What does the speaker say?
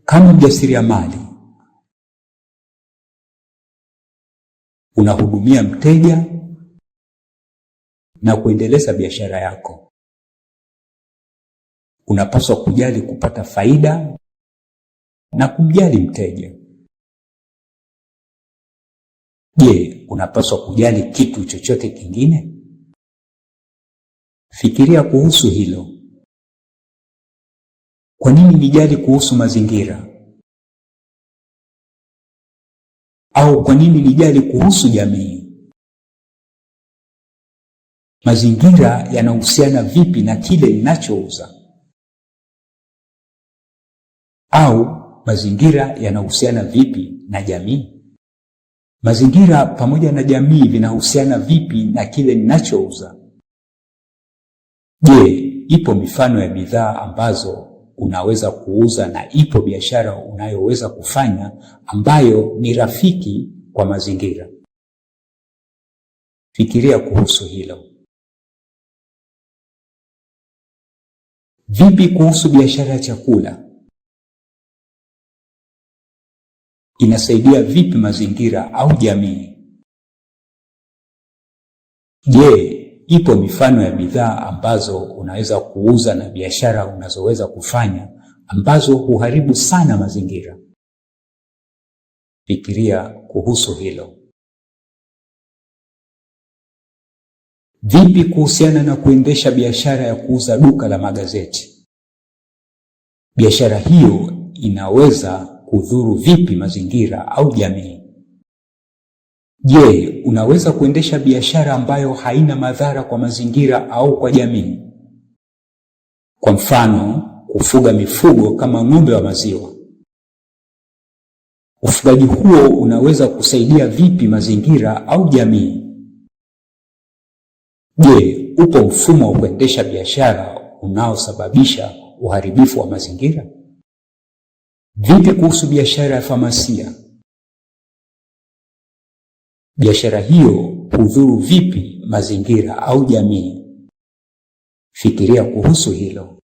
Kama mjasiriamali, unahudumia mteja na kuendeleza biashara yako, unapaswa kujali kupata faida na kumjali mteja. Je, unapaswa kujali kitu chochote kingine? Fikiria kuhusu hilo. Kwa nini nijali kuhusu mazingira? Au kwa nini nijali kuhusu jamii? Mazingira yanahusiana vipi na kile ninachouza? Au mazingira yanahusiana vipi na jamii? Mazingira pamoja na jamii vinahusiana vipi na kile ninachouza? Je, ipo mifano ya bidhaa ambazo unaweza kuuza na ipo biashara unayoweza kufanya ambayo ni rafiki kwa mazingira? Fikiria kuhusu hilo. Vipi kuhusu biashara ya chakula? Inasaidia vipi mazingira au jamii? Je, ipo mifano ya bidhaa ambazo unaweza kuuza na biashara unazoweza kufanya ambazo huharibu sana mazingira? Fikiria kuhusu hilo. Vipi kuhusiana na kuendesha biashara ya kuuza duka la magazeti? Biashara hiyo inaweza kudhuru vipi mazingira au jamii? Je, unaweza kuendesha biashara ambayo haina madhara kwa mazingira au kwa jamii? Kwa mfano, kufuga mifugo kama ng'ombe wa maziwa. Ufugaji huo unaweza kusaidia vipi mazingira au jamii? Je, upo mfumo wa kuendesha biashara unaosababisha uharibifu wa mazingira? Vipi kuhusu biashara ya famasia? Biashara hiyo hudhuru vipi mazingira au jamii? Fikiria kuhusu hilo.